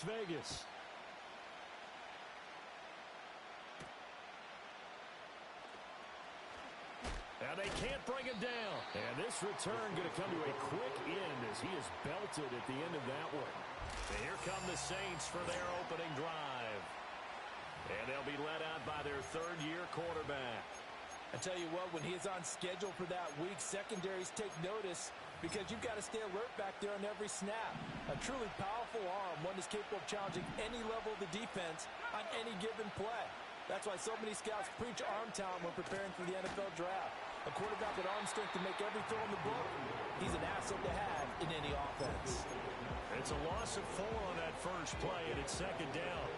Vegas. And they can't bring him down. And this return going to come to a quick end as he is belted at the end of that one. And here come the Saints for their opening drive. And they'll be led out by their third-year quarterback. I tell you what, when he is on schedule for that week, secondaries take notice because you've got to stay alert back there on every snap. A truly powerful arm, one that's capable of challenging any level of the defense on any given play. That's why so many scouts preach arm talent when preparing for the NFL draft. A quarterback with arm strength to make every throw in the book. He's an asset to have in any offense. It's a loss of 4 on that first play, and it's second down.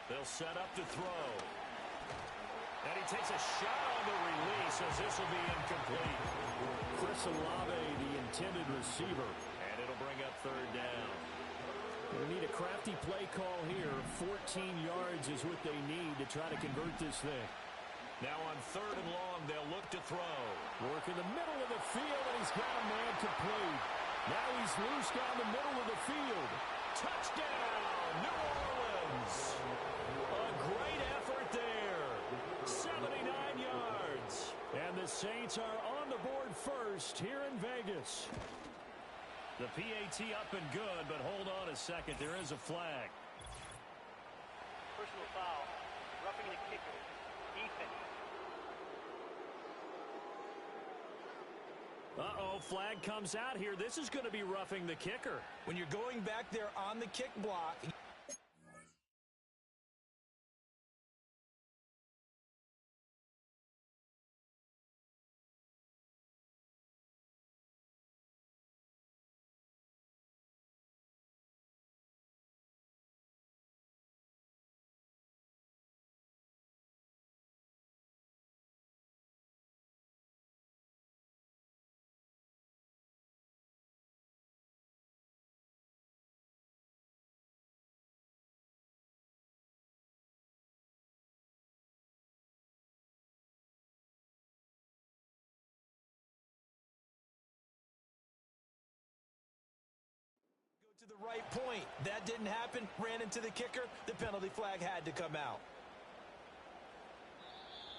They'll set up to throw. And he takes a shot on the release as this will be incomplete. Chris Olave, the intended receiver. And it'll bring up third down. They need a crafty play call here. 14 yards is what they need to try to convert this thing. Now on third and long, they'll look to throw. Work in the middle of the field, and he's got a man complete. Now he's loose down the middle of the field. Touchdown, New Orleans. A great effort there. 79 yards. And the Saints are on the board first here in Vegas. The PAT up and good, but hold on a second. There is a flag. Personal foul. Roughing the kicker. Defense. Uh-oh, flag comes out here. This is going to be roughing the kicker. When you're going back there on the kick block, to the right point. That didn't happen. Ran into the kicker. The penalty flag had to come out.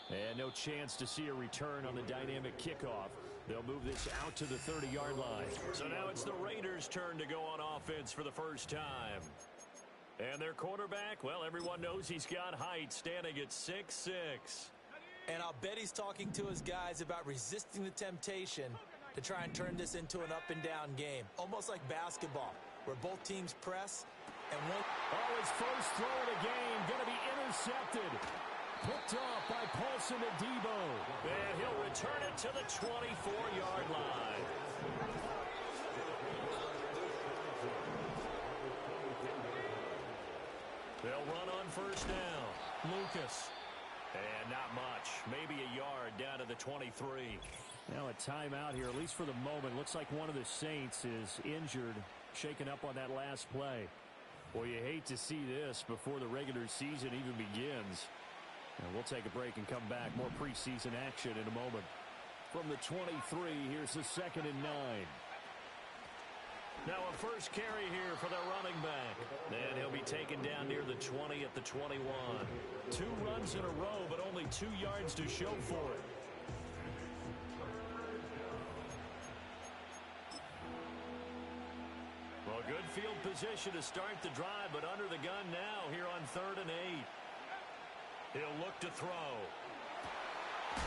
And no chance to see a return on the dynamic kickoff. They'll move this out to the 30-yard line. So now it's the Raiders' turn to go on offense for the first time. And their quarterback, well, everyone knows he's got height, standing at 6'6". And I'll bet he's talking to his guys about resisting the temptation to try and turn this into an up-and-down game. Almost like basketball, where both teams press and one. Oh, his first throw of the game going to be intercepted. Picked off by Paulson Adebo. And he'll return it to the 24-yard line. They'll run on first down. Lucas. And not much. Maybe a yard down to the 23. Now a timeout here, at least for the moment. Looks like one of the Saints is injured, shaken up on that last play. Well, you hate to see this before the regular season even begins. And we'll take a break and come back. More preseason action in a moment. From the 23, here's the 2nd and 9. Now a first carry here for their running back. And he'll be taken down near the 20 at the 21. 2 runs in a row, but only 2 yards to show for it. Well, good field position to start the drive, but under the gun now here on 3rd and 8. He'll look to throw.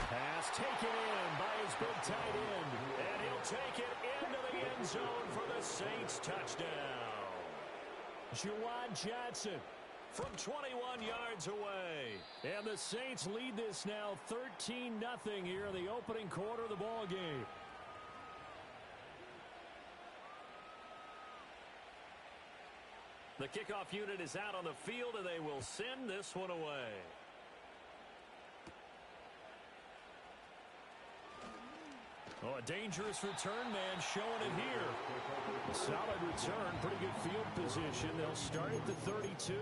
Pass taken in by his big tight end. And he'll take it into the end zone for the Saints touchdown. Juwan Johnson from 21 yards away. And the Saints lead this now 13-0 here in the opening quarter of the ball game. The kickoff unit is out on the field, and they will send this one away. Oh, a dangerous return man showing it here. A solid return, pretty good field position. They'll start at the 32.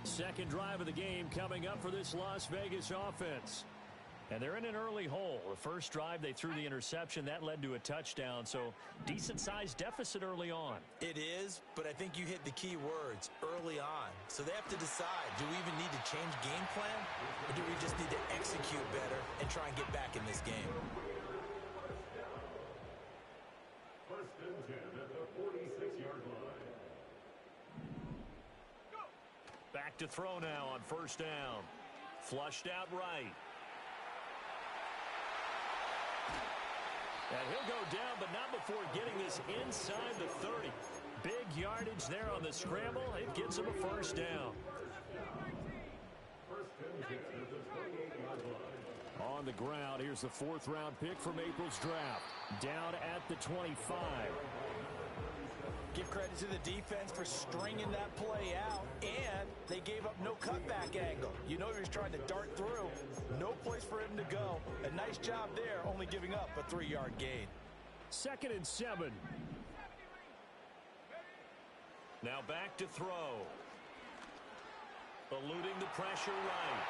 Second drive of the game coming up for this Las Vegas offense. And they're in an early hole. The first drive, they threw the interception. That led to a touchdown, so decent-sized deficit early on. It is, but I think you hit the key words, early on. So they have to decide, do we even need to change game plan, or do we just need to execute better and try and get back in this game? First and 10 at the 46-yard line. Back to throw now on first down. Flushed out right. And he'll go down, but not before getting this inside the 30. Big yardage there on the scramble. It gets him a first down. First and 10 at the 28-yard line. On the ground, here's the fourth-round pick from April's draft. Down at the 25. Give credit to the defense for stringing that play out, and they gave up no cutback angle. You know he was trying to dart through. No place for him to go. A nice job there, only giving up a 3-yard gain. 2nd and 7. Now back to throw. Eluding the pressure right.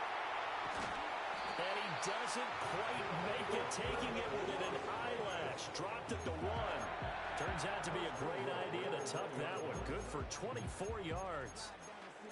And he doesn't quite make it, taking it within an eyelash. Dropped it to 1. Turns out to be a great idea to tuck that one. Good for 24 yards.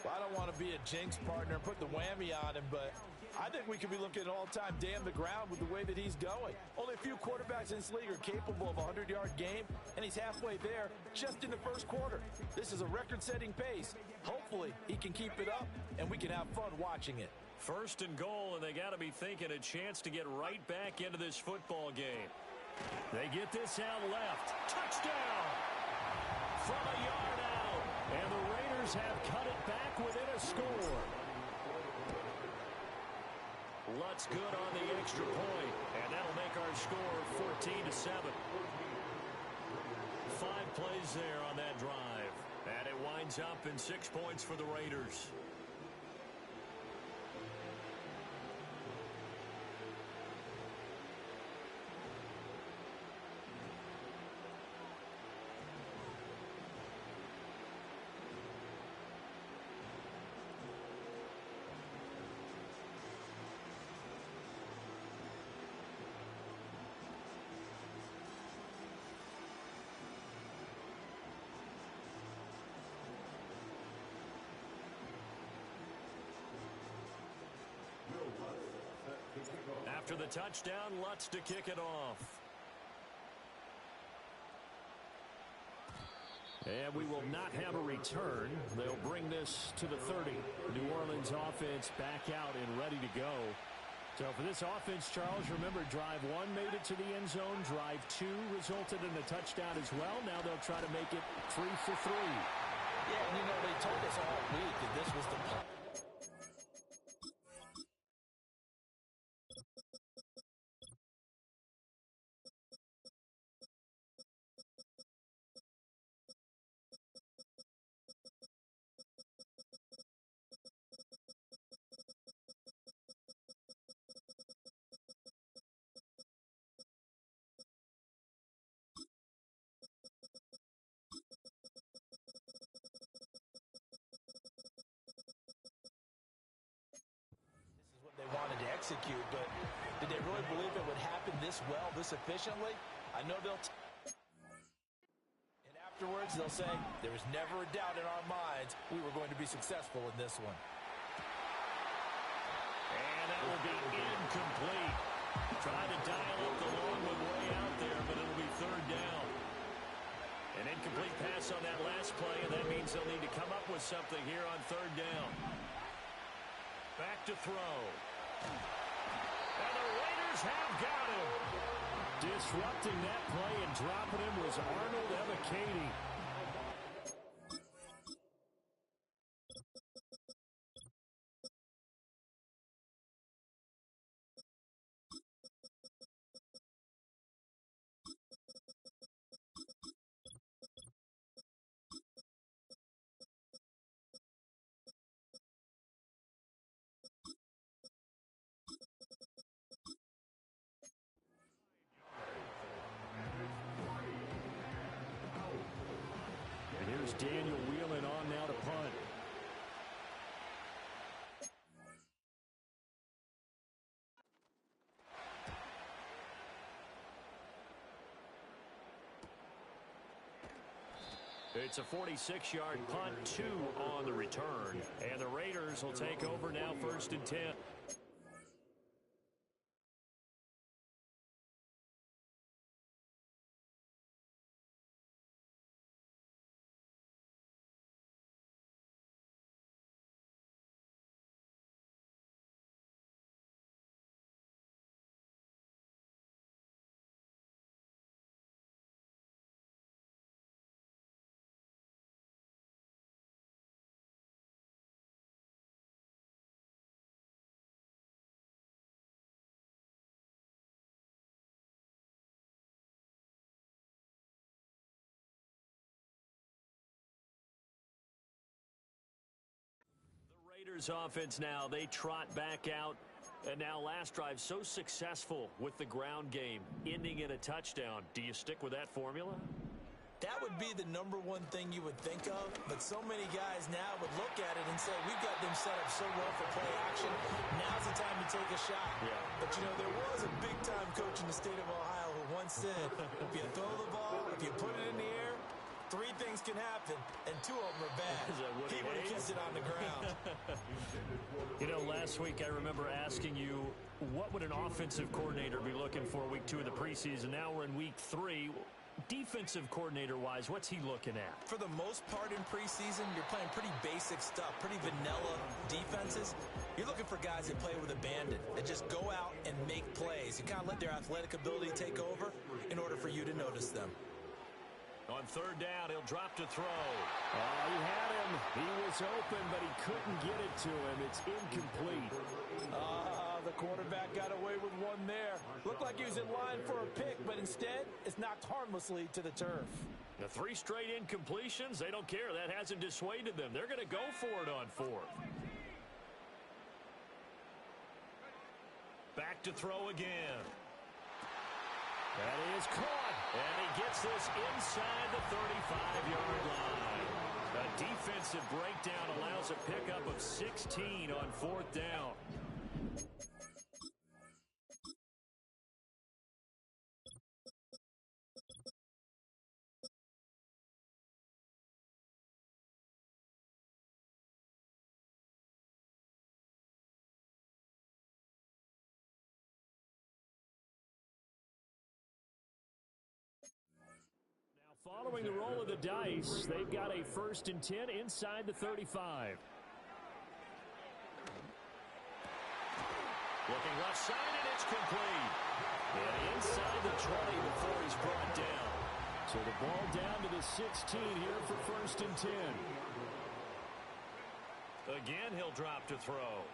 Well, I don't want to be a jinx partner and put the whammy on him, but I think we could be looking at all-time damn the ground with the way that he's going. Only a few quarterbacks in this league are capable of a 100-yard game, and he's halfway there just in the first quarter. This is a record-setting pace. Hopefully, he can keep it up, and we can have fun watching it. First and goal, and they got to be thinking a chance to get right back into this football game. They get this out left. Touchdown! From a yard out. And the Raiders have cut it back within a score. Lutz good on the extra point. And that'll make our score 14-7. 5 plays there on that drive. And it winds up in 6 points for the Raiders. After the touchdown, Lutz to kick it off. And we will not have a return. They'll bring this to the 30. New Orleans offense back out and ready to go. So for this offense, Charles, remember drive 1 made it to the end zone. Drive 2 resulted in a touchdown as well. Now they'll try to make it 3 for 3. Yeah, and you know, they told us all week that this was the plan. Execute, but did they really believe it would happen this well, this efficiently? I know they'll and afterwards they'll say there was never a doubt in our minds we were going to be successful in this one. And that will be incomplete. Try to dial up the long one way out there, but it'll be 3rd down. An incomplete pass on that last play, and that means they'll need to come up with something here on 3rd down. Back to throw. And the Raiders have got him. Disrupting that play and dropping him was Arnold Ebiketie. Here's Daniel Whelan on now to punt. It's a 46-yard punt, 2 on the return. And the Raiders will take over now, 1st and 10. Raiders offense now, they trot back out. And now last drive so successful with the ground game, ending in a touchdown. Do you stick with that formula? That would be the number one thing you would think of, but so many guys now would look at it and say, we've got them set up so well for play action. Now's the time to take a shot. Yeah. But, you know, there was a big-time coach in the state of Ohio who once said, if you throw the ball, if you put it in the air, 3 things can happen, and 2 of them are bad. He would have kept it on the ground. You know, last week I remember asking you, what would an offensive coordinator be looking for week 2 of the preseason? Now we're in week 3. Defensive coordinator-wise, what's he looking at? For the most part in preseason, you're playing pretty basic stuff, pretty vanilla defenses. You're looking for guys that play with abandon, that just go out and make plays. You kind of let their athletic ability take over in order for you to notice them. On 3rd down, he'll drop to throw. He had him. He was open, but he couldn't get it to him. It's incomplete. The quarterback got away with one there. Looked like he was in line for a pick, but instead, it's knocked harmlessly to the turf. The 3 straight incompletions, they don't care. That hasn't dissuaded them. They're going to go for it on 4th. Back to throw again. That is caught, and he gets this inside the 35-yard line. A defensive breakdown allows a pickup of 16 on 4th down. Following the roll of the dice, they've got a 1st and 10 inside the 35. Looking left side, and it's complete. And inside the 20 before he's brought down. So the ball down to the 16 here for 1st and 10. Again, he'll drop to throw.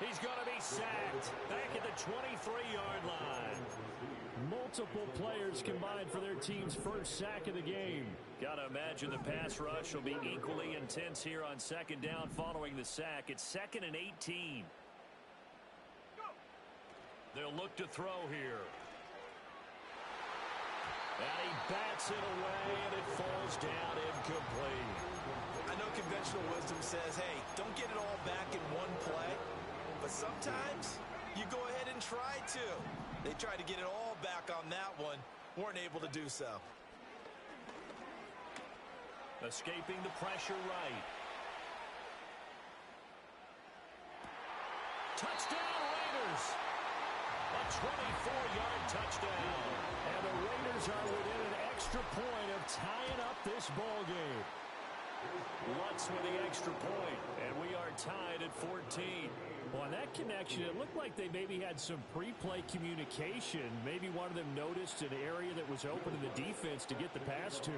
He's going to be sacked back at the 23-yard line. Multiple players combined for their team's first sack of the game. Got to imagine the pass rush will be equally intense here on 2nd down following the sack. It's 2nd and 18. They'll look to throw here. And he bats it away, and it falls down incomplete. I know conventional wisdom says, hey, don't get it all back in one play. But sometimes you go ahead and try to. They tried to get it all back on that one. Weren't able to do so. Escaping the pressure right. Touchdown, Raiders! A 24-yard touchdown. And the Raiders are within an extra point of tying up this ball game. Lutz with the extra point, and we are tied at 14. Well, on that connection, it looked like they maybe had some pre-play communication. Maybe one of them noticed an area that was open in the defense to get the pass to.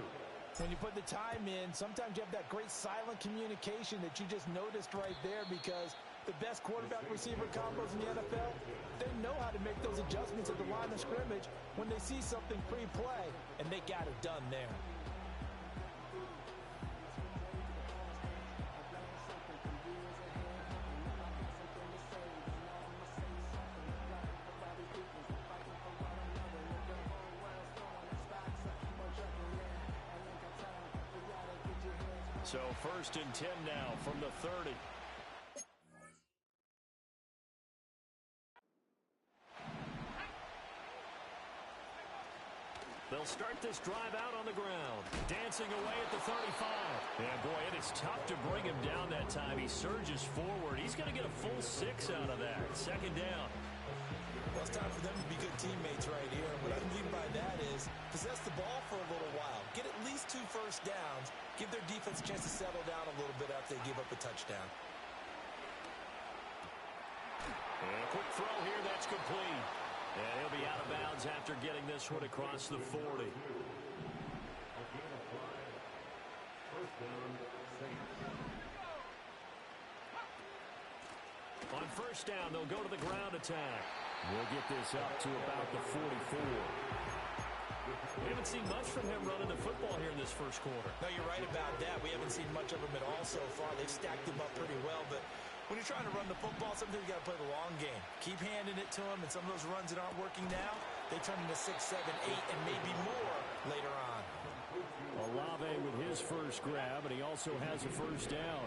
When you put the time in, sometimes you have that great silent communication that you just noticed right there, because the best quarterback-receiver combos in the NFL, they know how to make those adjustments at the line of scrimmage when they see something pre-play, and they got it done there. So 1st and 10 now from the 30. They'll start this drive out on the ground. Dancing away at the 35. And, boy, it is tough to bring him down that time. He surges forward. He's going to get a full 6 out of that. Second down. Well, it's time for them to be good teammates right here. What I mean by that is possess the ball for a little while. Get at least 2 first downs. Give their defense a chance to settle down a little bit after they give up a touchdown. And a quick throw here. That's complete. And he'll be out of bounds after getting this one across the 40. On first down, they'll go to the ground attack. We'll get this up to about the 44. We haven't seen much from him running the football here in this first quarter. No, you're right about that. We haven't seen much of him at all so far. They've stacked him up pretty well, but when you're trying to run the football, sometimes you got to play the long game. Keep handing it to him, and some of those runs that aren't working now, they turn into 6, 7, 8, and maybe more later on. Olave with his first grab, and he also has a first down.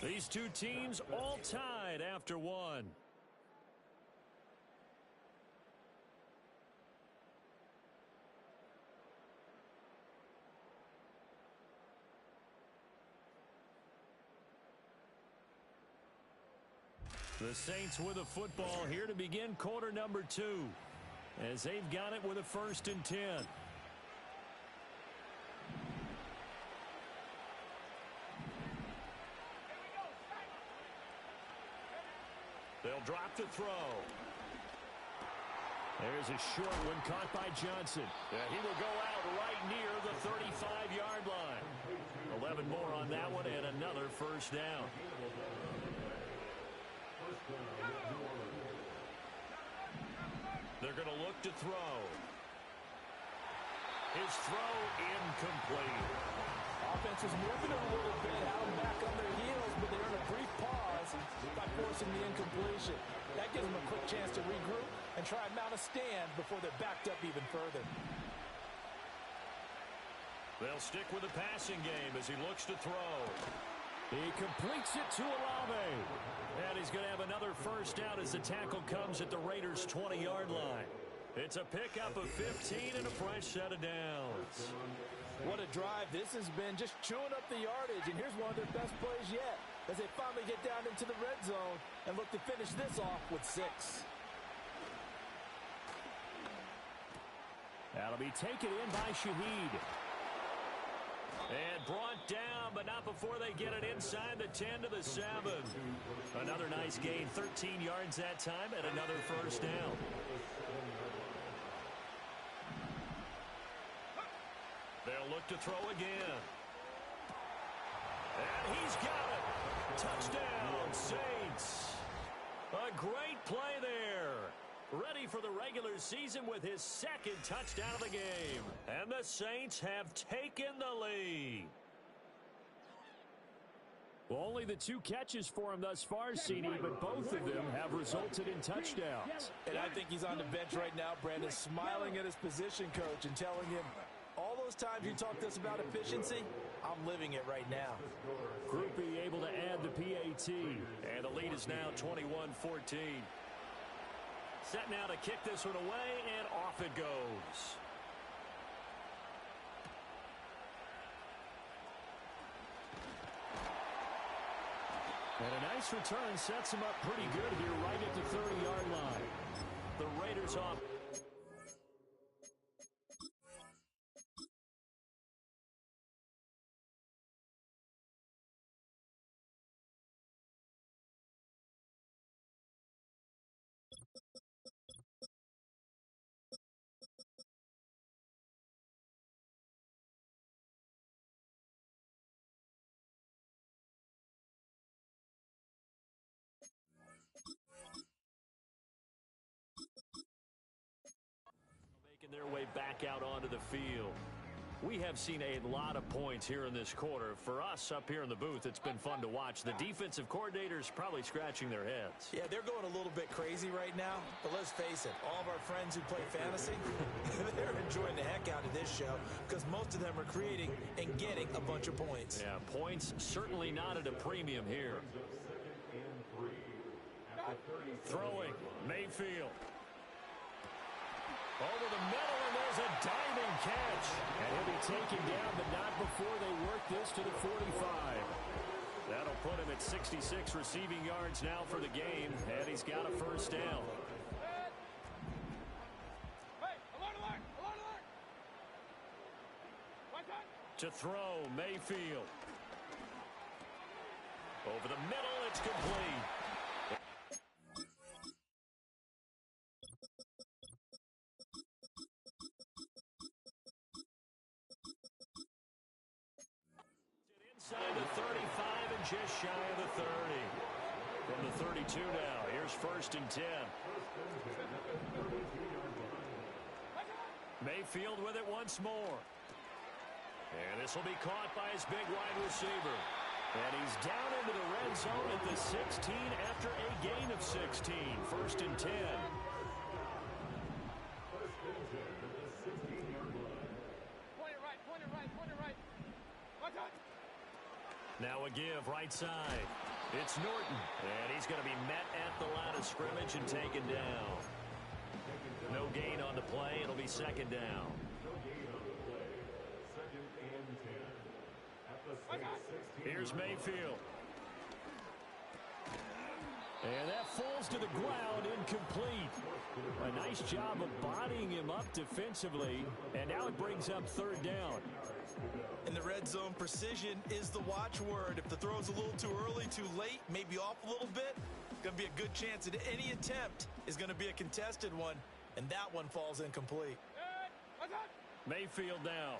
These two teams all tied after one. The Saints with a football here to begin quarter number 2, as they've got it with a 1st and 10. They'll drop the throw. There's a short one caught by Johnson. He will go out right near the 35-yard line. 11 more on that one and another first down. They're going to look to throw. His throw incomplete. Offense is moving a little bit, out and back on their heels, but they're in a brief pause by forcing the incompletion. That gives them a quick chance to regroup and try and mount a stand before they're backed up even further. They'll stick with the passing game as he looks to throw. He completes it to Olave. And he's going to have another first down as the tackle comes at the Raiders' 20-yard line. It's a pickup of 15 and a fresh set of downs. What a drive this has been, just chewing up the yardage, and here's one of their best plays yet as they finally get down into the red zone and look to finish this off with 6. That'll be taken in by Shaheed. And brought down, but not before they get it inside the 10 to the 7. Another nice gain, 13 yards that time, and another first down. They'll look to throw again. And he's got it. Touchdown, Saints. A great play there. Ready for the regular season with his 2nd touchdown of the game. And the Saints have taken the lead. Well, only the 2 catches for him thus far, CD, but both of them have resulted in touchdowns. And I think he's on the bench right now, Brandon, smiling at his position coach and telling him, all those times you talked to us about efficiency, I'm living it right now. Group B able to add the PAT. And the lead is now 21-14. Set now to kick this one away, and off it goes. And a nice return sets him up pretty good here right at the 30-yard line. The Raiders off. Making their way back out onto the field. We have seen a lot of points here in this quarter. For us up here in the booth, it's been fun to watch. The defensive coordinators probably scratching their heads. Yeah, they're going a little bit crazy right now, but let's face it, all of our friends who play fantasy, they're enjoying the heck out of this show because most of them are creating and getting a bunch of points. Yeah, points certainly not at a premium here. Throwing, Mayfield. Over the middle, and there's a diving catch. And he'll be taken down, but not before they work this to the 45. That'll put him at 66 receiving yards now for the game, and he's got a first down. To throw, Mayfield. Over the middle, it's complete. Inside the 35 and just shy of the 30. From the 32 now, here's 1st and 10. Mayfield with it once more. And this will be caught by his big wide receiver. And he's down into the red zone at the 16 after a gain of 16. 1st and 10. Now a give right side. It's Norton. And he's going to be met at the line of scrimmage and taken down. No gain on the play. It'll be 2nd down. Here's Mayfield. And that falls to the ground, incomplete. A nice job of bodying him up defensively. And now it brings up 3rd down. In the red zone, precision is the watchword. If the throw's a little too early, too late, maybe off a little bit, going to be a good chance that any attempt is going to be a contested one. And that one falls incomplete. Mayfield now.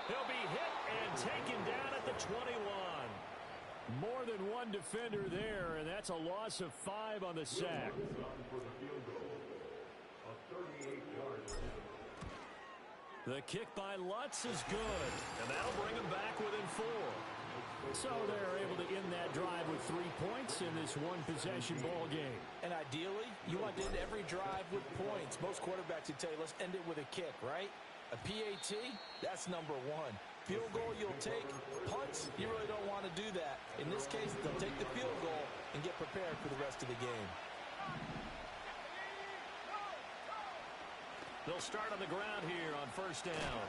He'll be hit and taken down at the 21. More than one defender there, and that's a loss of 5 on the sack. The kick by Lutz is good, and that'll bring him back within 4. So they're able to end that drive with 3 points in this one-possession ball game. And ideally, you want to end every drive with points. Most quarterbacks would tell you, let's end it with a kick, right? A PAT, that's number 1. Field goal you'll take. Punts, you really don't want to do that. In this case, they'll take the field goal and get prepared for the rest of the game. They'll start on the ground here on 1st down.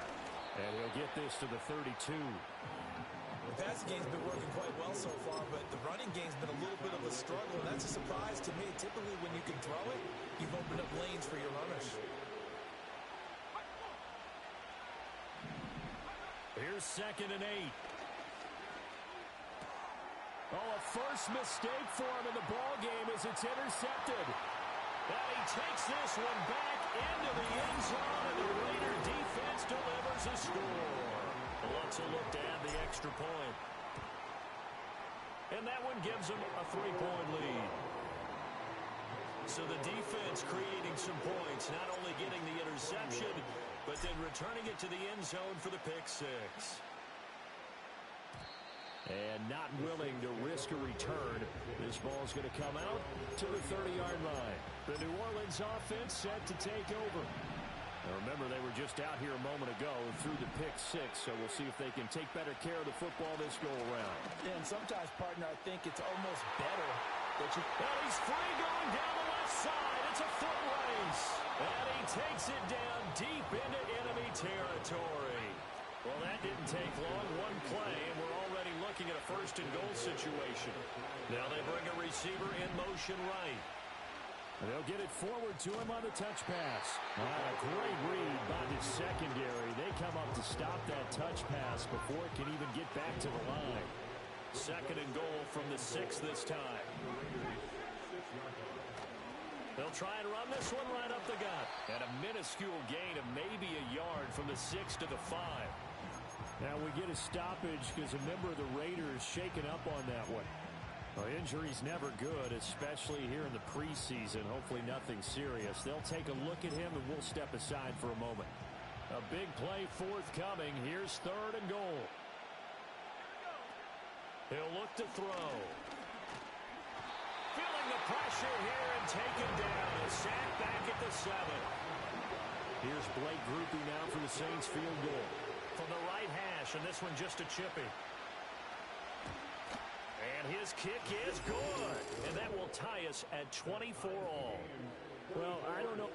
And he'll get this to the 32. The passing game's been working quite well so far, but the running game's been a little bit of a struggle, and that's a surprise to me. Typically, when you can throw it, you've opened up lanes for your runners. Here's 2nd and 8. Oh, a first mistake for him in the ball game as it's intercepted. And he takes this one back into the end zone, and the Raider defense delivers a score. Lutz will look to add the extra point. And that one gives him a 3-point lead. So the defense creating some points, not only getting the interception, but then returning it to the end zone for the pick 6. And not willing to risk a return. This ball's going to come out to the 30-yard line. The New Orleans offense set to take over. Now remember, they were just out here a moment ago through the pick 6, so we'll see if they can take better care of the football this go-around. And sometimes, partner, I think it's almost better that you... Well, he's free going down the left side. It's a foot race. And he takes it down deep into enemy territory. Well, that didn't take long. One play, and we're already looking at a 1st and goal situation. Now they bring a receiver in motion right. And they'll get it forward to him on the touch pass. A great read by the secondary. They come up to stop that touch pass before it can even get back to the line. 2nd and goal from the 6 this time. They'll try and run this one right up the gut. And a minuscule gain of maybe a yard from the 6 to the 5. Now we get a stoppage because a member of the Raiders shaken up on that one. Well, injury's never good, especially here in the preseason. Hopefully nothing serious. They'll take a look at him, and we'll step aside for a moment. A big play forthcoming. Here's 3rd and goal. He'll look to throw. Feeling the pressure here and taken down. A sack back at the 7. Here's Blake Grupe now for the Saints field goal. From the right hash, and this one just a chippy. And his kick is good. And that will tie us at 24 all. Well, I don't know.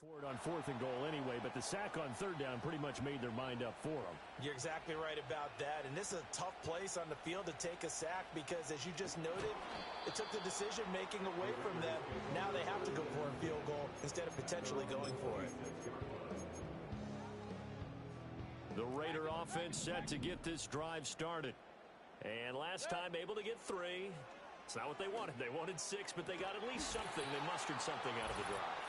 Forward on 4th and goal anyway, but the sack on 3rd down pretty much made their mind up for them. You're exactly right about that, and this is a tough place on the field to take a sack because, as you just noted, it took the decision-making away from them. Now they have to go for a field goal instead of potentially going for it. The Raider offense set to get this drive started. And last time able to get 3. It's not what they wanted. They wanted 6, but they got at least something. They mustered something out of the drive.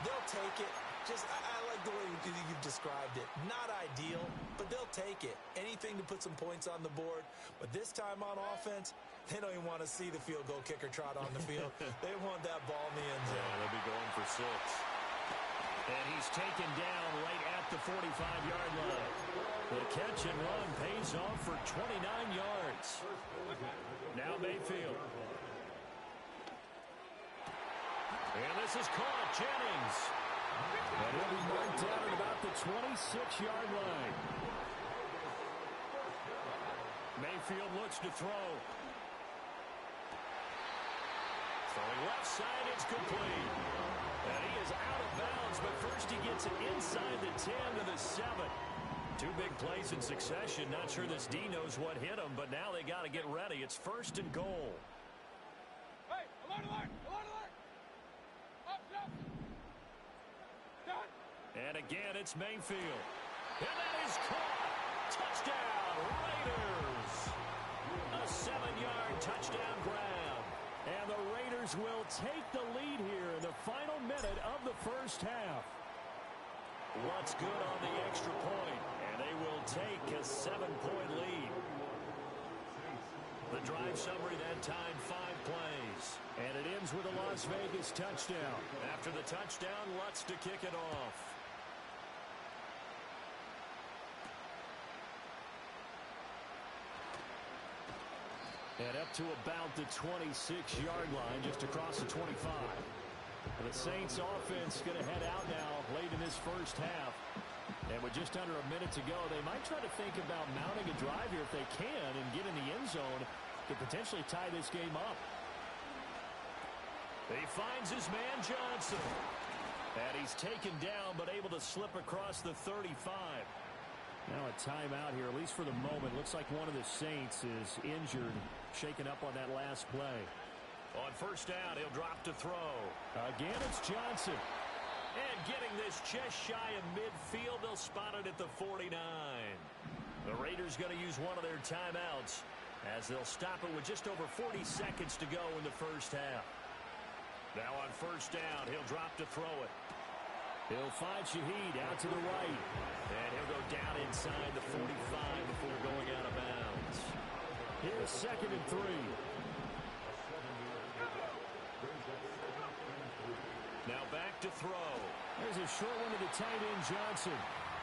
They'll take it. I like the way you've described it. Not ideal, but they'll take it. Anything to put some points on the board. But this time on offense, they don't even want to see the field goal kicker trot on the field. They want that ball in the end zone. Yeah, they'll be going for 6. And he's taken down right at the 45-yard line. The catch and run pays off for 29 yards. Now Mayfield. And this is caught. Jennings. And he'll be marked down at about the 26-yard line. Mayfield looks to throw. Throwing left side, it's complete. And he is out of bounds, but first he gets it inside the 10 to the 7. 2 big plays in succession. Not sure this D knows what hit him, but now they got to get ready. It's 1st and goal. Hey, alert, alert, alert, alert. And again, it's Mayfield. And that is caught. Touchdown, Raiders. A 7-yard touchdown grab. And the Raiders will take the lead here in the final minute of the first half. What's good on the extra point? And they will take a 7-point lead. The drive summary that time, 5 plays. And it ends with a Las Vegas touchdown. After the touchdown, Lutz to kick it off. And up to about the 26-yard line, just across the 25. The Saints offense going to head out now late in this first half. And with just under a minute to go, they might try to think about mounting a drive here if they can and get in the end zone to potentially tie this game up. He finds his man Johnson. And he's taken down but able to slip across the 35. Now a timeout here, at least for the moment. Looks like one of the Saints is injured, shaken up on that last play. On 1st down, he'll drop to throw. Again, it's Johnson. And getting this just shy of midfield, they'll spot it at the 49. The Raiders going to use one of their timeouts as they'll stop it with just over 40 seconds to go in the first half. Now on 1st down, he'll drop to throw it. He'll find Shaheed out to the right. And he'll go down inside the 45 before going out of bounds. Here's 2nd and 3. Now back to throw. There's a short one to the tight end, Johnson.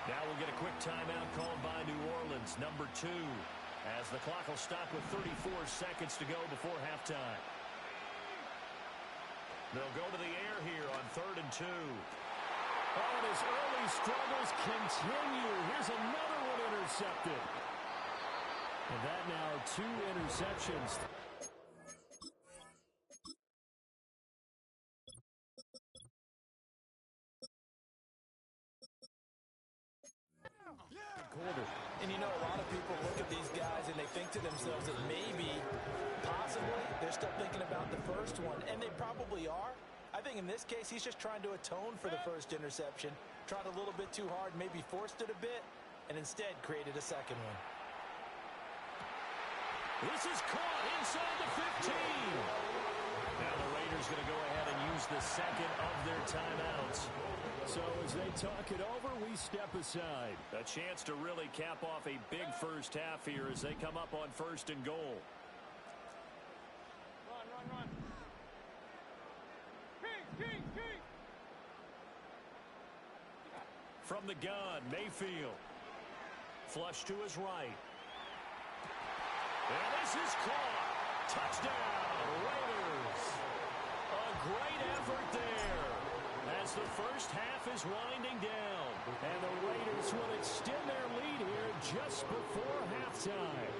Now we'll get a quick timeout called by New Orleans, number 2, as the clock will stop with 34 seconds to go before halftime. They'll go to the air here on 3rd and 2. Oh, and his early struggles continue. Here's another one intercepted. And that now 2 interceptions. And you know, a lot of people look at these guys and they think to themselves that maybe, possibly, they're still thinking about the first one, and they probably are. I think in this case, he's just trying to atone for the first interception, tried a little bit too hard, maybe forced it a bit, and instead created a second one. This is caught inside the 15. Now the Raiders going to go ahead and use the second of their timeouts. So as they talk it over, we step aside. A chance to really cap off a big first half here as they come up on 1st and goal. Run, run, run. From the gun, Mayfield. Flush to his right. And this is caught. Touchdown, Raiders. A great effort there as the first half is winding down. And the Raiders will extend their lead here just before halftime.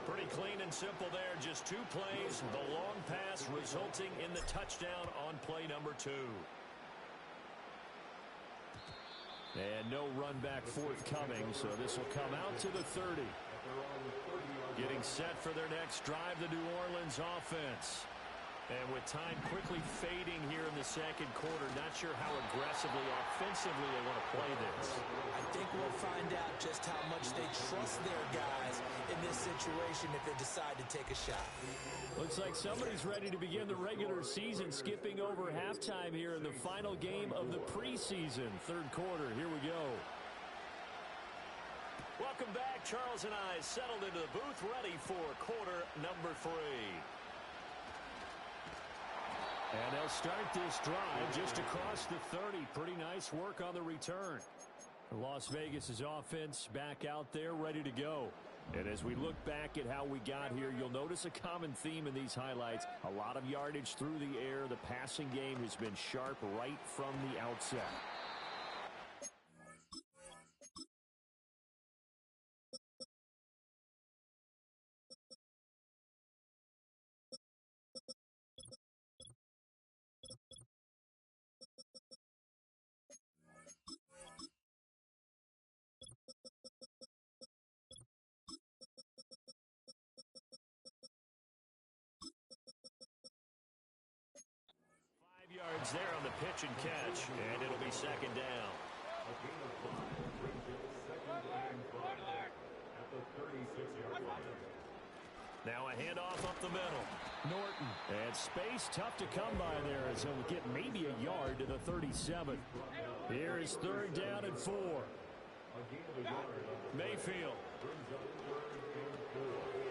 Pretty clean and simple there. Just 2 plays. The long pass resulting in the touchdown on play number 2. And no run back forthcoming, so this will come out to the 30. Getting set for their next drive, the New Orleans offense. And with time quickly fading here in the second quarter, not sure how aggressively, offensively they want to play this. I think we'll find out just how much they trust their guys in this situation if they decide to take a shot. Looks like somebody's ready to begin the regular season, skipping over halftime here in the final game of the preseason. Third quarter, here we go. Welcome back. Charles and I settled into the booth, ready for quarter number 3. And they'll start this drive just across the 30. Pretty nice work on the return. Las Vegas' offense back out there ready to go. And as we look back at how we got here, you'll notice a common theme in these highlights. A lot of yardage through the air. The passing game has been sharp right from the outset. Yards there on the pitch and catch, and it'll be second down. Now a handoff up the middle. Norton. And space tough to come by there as he'll get maybe a yard to the 37. Here is third down and 4. Mayfield.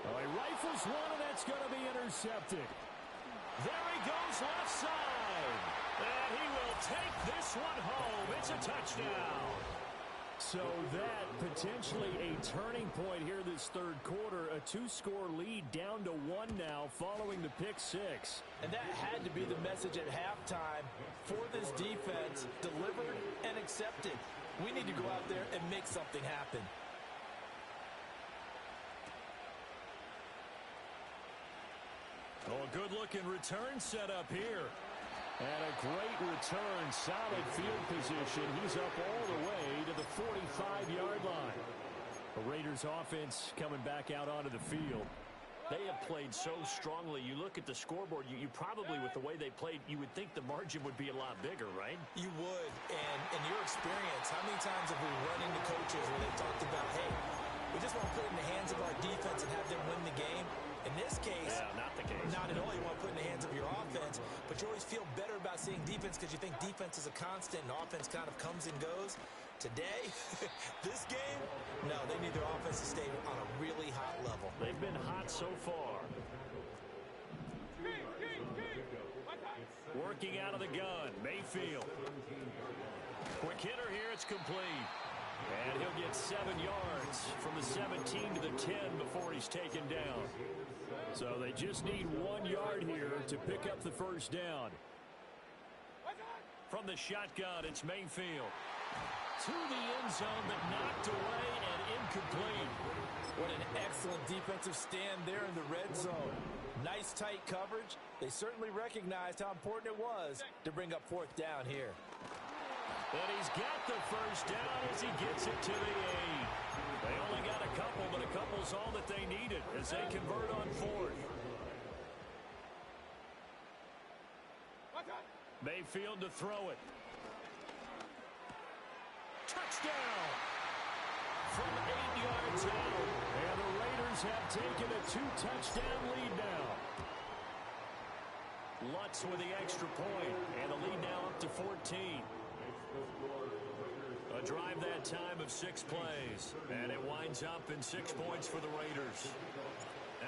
Oh, he rifles one, and that's going to be intercepted. There he goes left side. And he will take this one home. It's a touchdown. So that potentially a turning point here this third quarter. A 2-score lead down to 1 now following the pick 6. And that had to be the message at halftime for this defense. Delivered and accepted. We need to go out there and make something happen. Oh, a good-looking return set up here. And a great return, solid field position. He's up all the way to the 45-yard line. The Raiders offense coming back out onto the field. They have played so strongly. You look at the scoreboard, you probably, with the way they played, you would think the margin would be a lot bigger, right? You would. And in your experience, how many times have we run into coaches where they've talked about, hey, we just want to put it in the hands of our defense and have them win the game? In this case, not the case. Not at all. You want to put in the hands of your offense, but you always feel better about seeing defense because you think defense is a constant and offense kind of comes and goes. Today, this game, no, they need their offense to stay on a really hot level. They've been hot so far. Working out of the gun, Mayfield. Quick hitter here, it's complete. And he'll get 7 yards from the 17 to the 10 before he's taken down. So they just need 1 yard here to pick up the first down. From the shotgun, it's Mayfield. To the end zone, but knocked away and incomplete. What an excellent defensive stand there in the red zone. Nice tight coverage. They certainly recognized how important it was to bring up fourth down here. And he's got the first down as he gets it to the 8. They only got a couple, but a couple's all that they needed as they convert on fourth. Mayfield to throw it. Touchdown! From 8 yards out. And the Raiders have taken a 2-touchdown lead now. Lutz with the extra point, and the lead now up to 14. A drive that time of 6 plays, and it winds up in 6 points for the Raiders.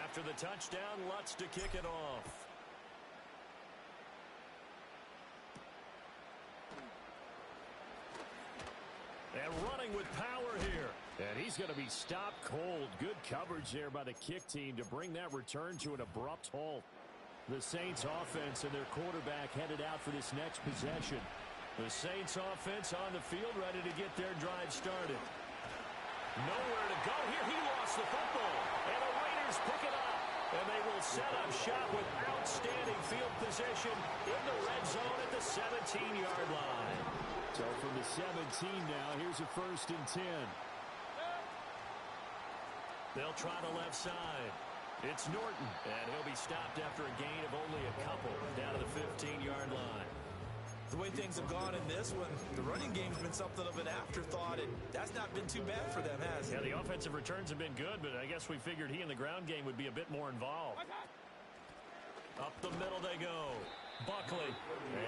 After the touchdown, Lutz to kick it off. And running with power here. And he's going to be stopped cold. Good coverage there by the kick team to bring that return to an abrupt halt. The Saints offense and their quarterback headed out for this next possession. The Saints offense on the field ready to get their drive started. Nowhere to go here. He lost the football. And the Raiders pick it up. And they will set up shop with outstanding field position in the red zone at the 17-yard line. So from the 17 now, here's a 1st and 10. They'll try the left side. It's Norton, and he'll be stopped after a gain of only a couple down to the 15-yard line. The way things have gone in this one, the running game's been something of an afterthought, and that's not been too bad for them, has it? Yeah, the offensive returns have been good, but I guess we figured he in the ground game would be a bit more involved. Up the middle they go. Buckley.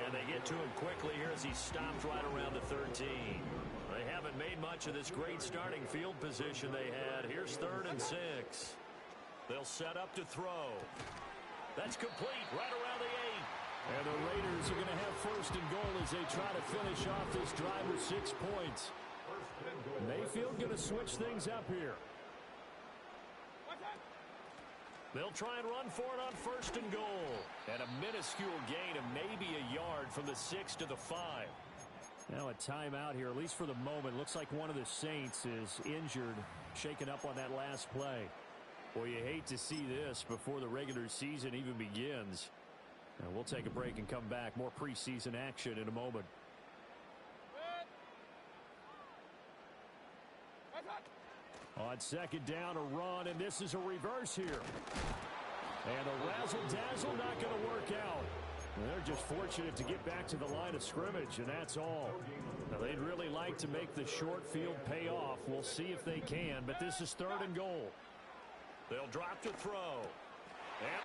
And they get to him quickly here as he stopped right around the 13. They haven't made much of this great starting field position they had. Here's 3rd and 6. They'll set up to throw. That's complete right around the 8. And the Raiders are going to have 1st and goal as they try to finish off this drive with 6 points. Mayfield going to switch things up here. They'll try and run for it on 1st and goal. And a minuscule gain of maybe a yard from the 6 to the 5. Now a timeout here, at least for the moment. Looks like one of the Saints is injured, shaken up on that last play. Boy, you hate to see this before the regular season even begins. And we'll take a break and come back. More preseason action in a moment. On 2nd down, a run, and this is a reverse here. And a razzle-dazzle not going to work out. They're just fortunate to get back to the line of scrimmage, and that's all. Now, they'd really like to make the short field pay off. We'll see if they can, but this is 3rd and goal. They'll drop to throw. And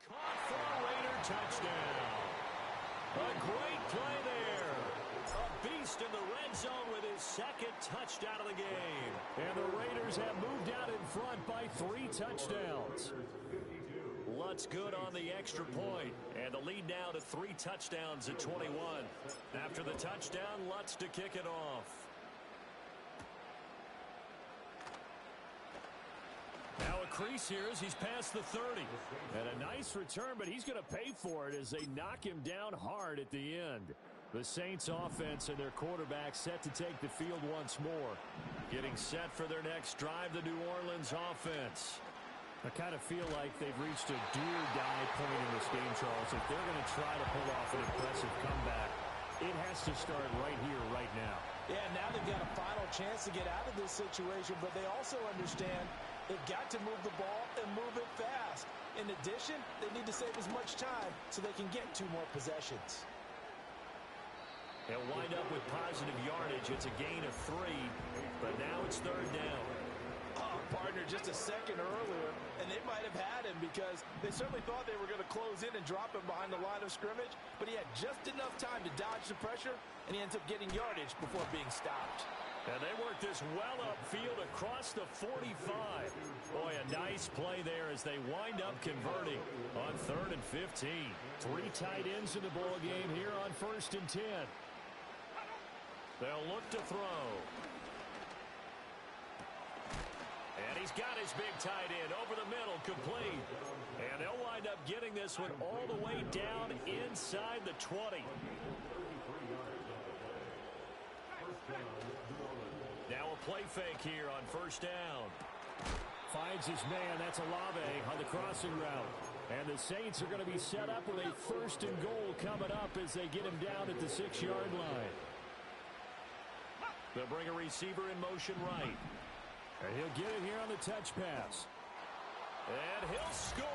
caught for a Raider touchdown. A great play there. A beast in the red zone with his 2nd touchdown of the game. And the Raiders have moved out in front by 3 touchdowns. Lutz good on the extra point. And the lead now to 3 touchdowns at 21. After the touchdown, Lutz to kick it off. Now a crease here as he's past the 30. And a nice return, but he's going to pay for it as they knock him down hard at the end. The Saints offense and their quarterback set to take the field once more. Getting set for their next drive, the New Orleans offense. I kind of feel like they've reached a do-or-die point in this game, Charles. If they're going to try to pull off an impressive comeback, it has to start right here, right now. Yeah, now they've got a final chance to get out of this situation, but they also understand they've got to move the ball and move it fast. In addition, they need to save as much time so they can get 2 more possessions. They'll wind up with positive yardage. It's a gain of 3, but now it's 3rd down. Partner just a second earlier, and they might have had him because they certainly thought they were going to close in and drop him behind the line of scrimmage, but he had just enough time to dodge the pressure, and he ends up getting yardage before being stopped. And they work this well upfield across the 45. Boy, a nice play there as they wind up converting on 3rd and 15. 3 tight ends in the ball game here on 1st and 10. They'll look to throw. And he's got his big tight end over the middle, complete. And they'll wind up getting this one all the way down inside the 20. Now a play fake here on 1st down. Finds his man, that's Olave on the crossing route. And the Saints are going to be set up with a 1st and goal coming up as they get him down at the 6-yard line. They'll bring a receiver in motion right. And he'll get it here on the touch pass. And he'll score.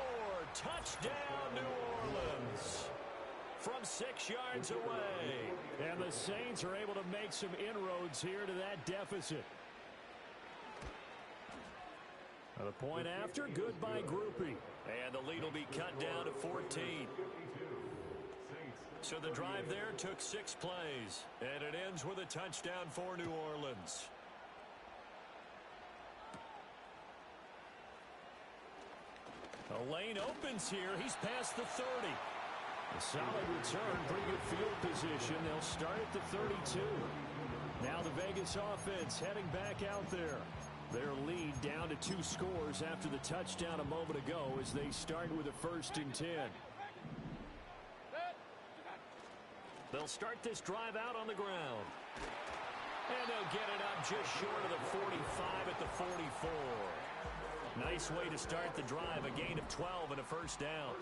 Touchdown, New Orleans. From 6 yards away. And the Saints are able to make some inroads here to that deficit. The point after, good by Grupe. And the lead will be cut down to 14. So the drive there took 6 plays. And it ends with a touchdown for New Orleans. The lane opens here. He's past the 30. A solid return, pretty good field position. They'll start at the 32. Now the Vegas offense heading back out there. Their lead down to 2 scores after the touchdown a moment ago as they start with a 1st and 10. They'll start this drive out on the ground. And they'll get it up just short of the 45 at the 44. Nice way to start the drive, a gain of 12 and a 1st down.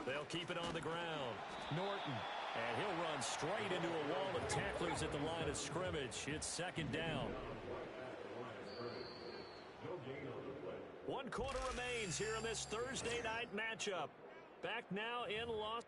They'll keep it on the ground. Norton. And he'll run straight into a wall of tacklers at the line of scrimmage. It's 2nd down. 1 quarter remains here in this Thursday night matchup. Back now in Los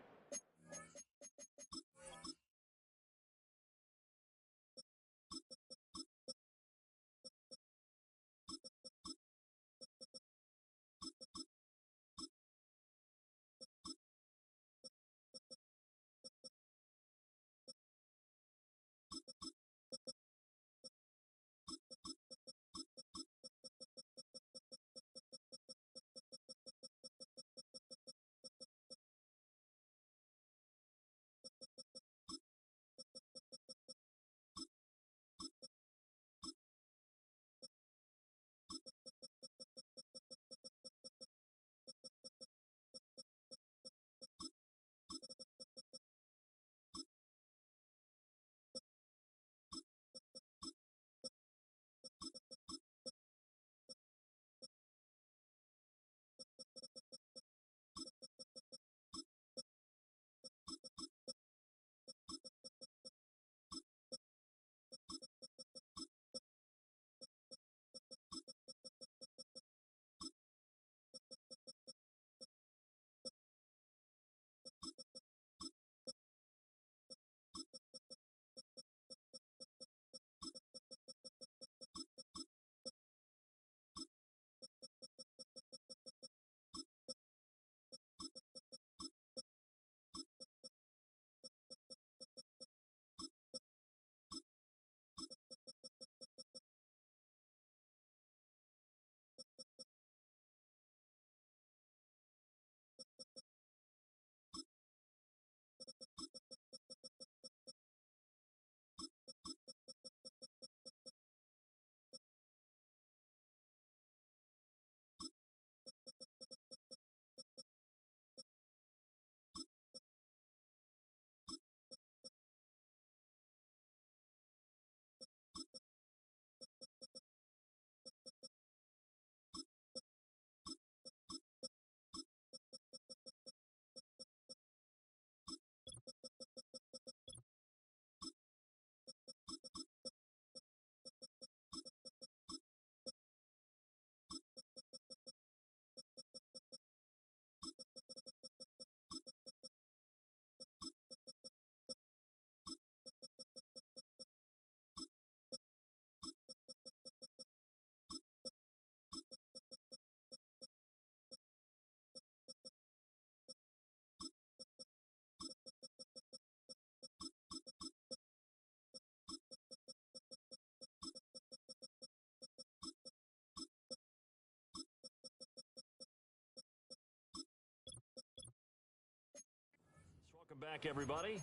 Welcome back, everybody.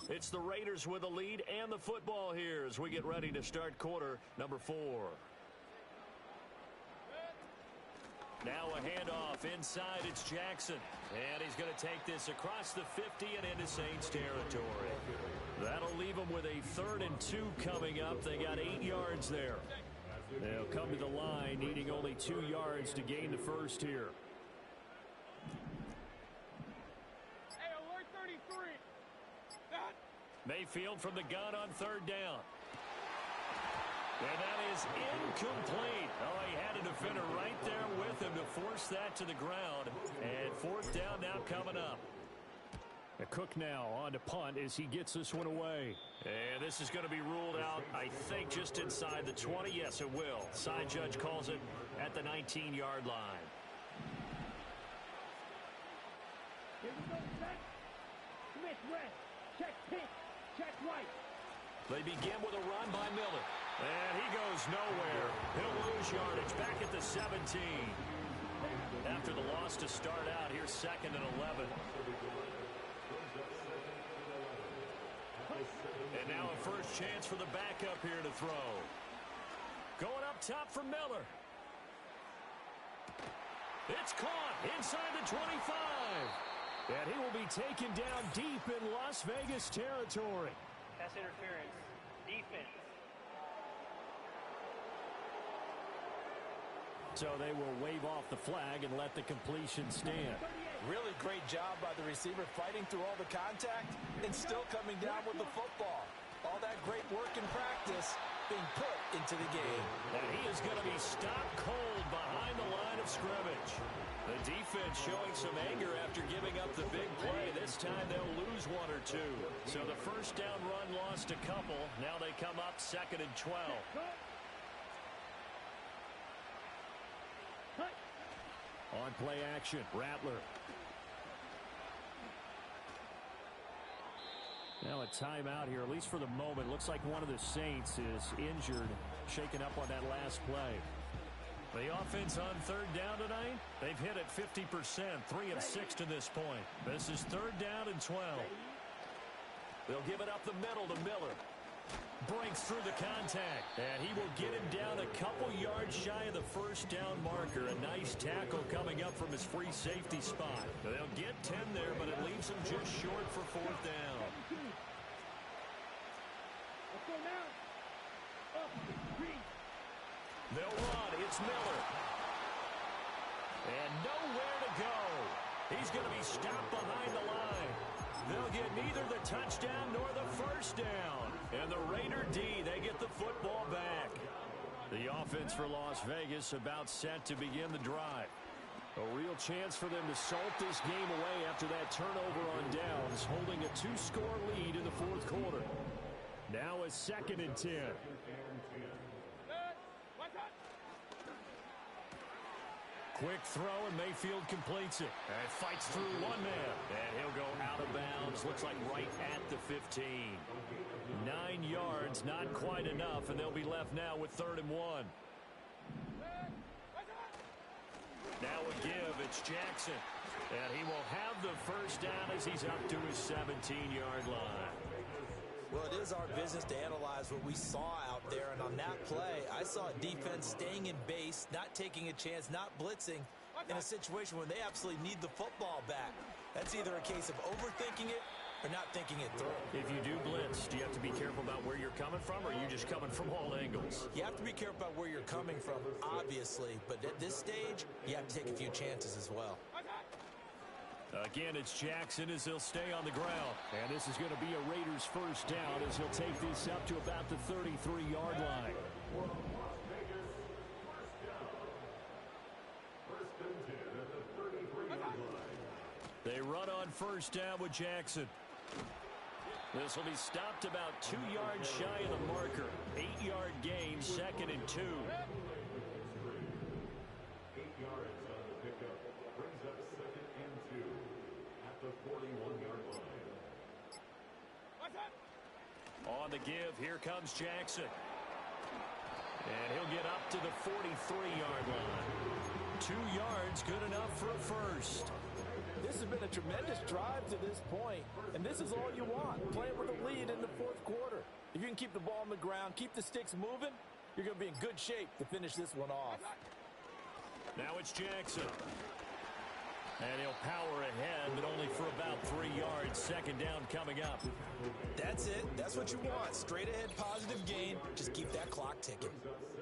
It's the Raiders with the lead and the football here as we get ready to start quarter number 4. Now a handoff inside. It's Jackson. And he's going to take this across the 50 and into Saints territory. That'll leave them with a 3rd and 2 coming up. They got 8 yards there. They'll come to the line needing only 2 yards to gain the first here. Hey, alert 30 Mayfield from the gun on third down. And that is incomplete. Oh, he had a defender right there with him to force that to the ground. And fourth down now coming up. Cook now on to punt as he gets this one away. And this is going to be ruled out, I think, just inside the 20. Yes, it will. Side judge calls it at the 19-yard line. Here we go, set. Smith red. Check pink. Check white. They begin with a run by Miller. And he goes nowhere. He'll lose yardage back at the 17. After the loss to start out, here's 2nd and 11. And now a first chance for the backup here to throw. Going up top for Miller. It's caught inside the 25. And he will be taken down deep in Las Vegas territory. Pass interference. Defense. So they will wave off the flag and let the completion stand. Really great job by the receiver fighting through all the contact and still coming down with the football. All that great work in practice being put into the game. And he is going to be stopped cold behind the line of scrimmage. The defense showing some anger after giving up the big play. This time they'll lose one or two. So the first down run lost a couple. Now they come up 2nd and 12. On play action, Rattler. Now a timeout here, at least for the moment. Looks like one of the Saints is injured, shaken up on that last play. The offense on third down tonight, they've hit it 50%, 3 of 6 to this point. This is 3rd down and 12. They'll give it up the middle to Miller. Breaks through the contact, and he will get him down a couple yards shy of the first down marker. A nice tackle coming up from his free safety spot. They'll get 10 there, but it leaves him just short for 4th down. Let's go now. Up, green. They'll run. It's Miller. And nowhere to go. He's going to be stopped behind the line. They'll get neither the touchdown nor the first down. And the Raider D, they get the football back. The offense for Las Vegas about set to begin the drive. A real chance for them to salt this game away after that turnover on downs, holding a 2-score lead in the 4th quarter. Now a 2nd and 10. Quick throw, and Mayfield completes it. And fights through one man. And he'll go out of bounds. Looks like right at the 15. 9 yards, not quite enough, and they'll be left now with 3rd and 1. Now a give. It's Jackson. And he will have the first down as he's up to his 17-yard line. Well, it is our business to analyze what we saw out there, and on that play, I saw a defense staying in base, not taking a chance, not blitzing in a situation where they absolutely need the football back. That's either a case of overthinking it or not thinking it through. If you do blitz, do you have to be careful about where you're coming from, or are you just coming from all angles? You have to be careful about where you're coming from, obviously, but at this stage, you have to take a few chances as well. Again, it's Jackson as he'll stay on the ground. And this is going to be a Raiders first down as he'll take this up to about the 33-yard line. They run on first down with Jackson. This will be stopped about 2 yards shy of the marker. 8-yard gain, 2nd and 2. 8 yards on the pickup. Brings up 2nd and 2 at the 41-yard line. On the give, here comes Jackson. And he'll get up to the 43-yard line. 2 yards, good enough for a first. This has been a tremendous drive to this point, and this is all you want, playing with a lead in the 4th quarter. If you can keep the ball on the ground, keep the sticks moving, you're going to be in good shape to finish this one off. Now it's Jackson. And he'll power ahead, but only for about 3 yards. 2nd down coming up. That's it. That's what you want. Straight ahead, positive gain. Just keep that clock ticking.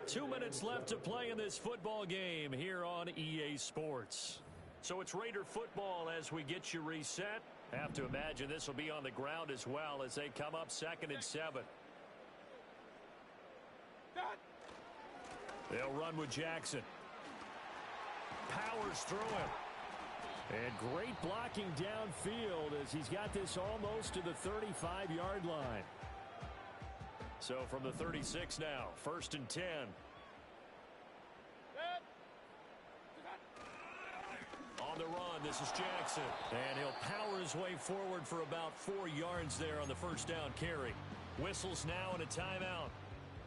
2 minutes left to play in this football game here on EA Sports. So it's Raider football as we get you reset. Have to imagine this will be on the ground as well as they come up 2nd and 7. They'll run with Jackson. Powers through him. And great blocking downfield as he's got this almost to the 35-yard line. So from the 36 now, 1st and 10. On the run, this is Jackson. And he'll power his way forward for about 4 yards there on the first down carry. Whistles now and a timeout.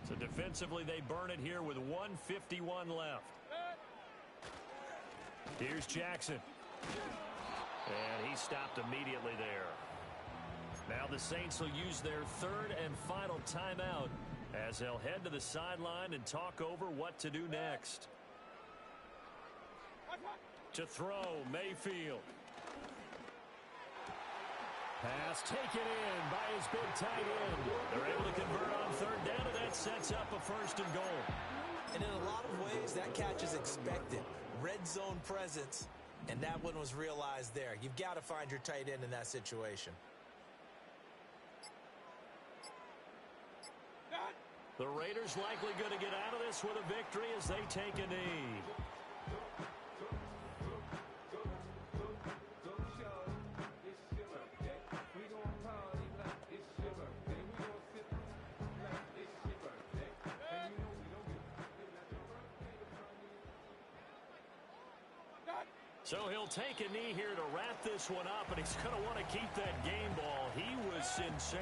So defensively, they burn it here with 1:51 left. Here's Jackson. And he stopped immediately there. Now the Saints will use their 3rd and final timeout as they'll head to the sideline and talk over what to do next. To throw, Mayfield. Pass taken in by his big tight end. They're able to convert on 3rd down, and that sets up a 1st and goal. And in a lot of ways, that catch is expected. Red zone presence, and that one was realized there. You've got to find your tight end in that situation. The Raiders likely going to get out of this with a victory as they take a knee. So he'll take a knee here to wrap this one up, and he's going to want to keep that game ball. He was insane.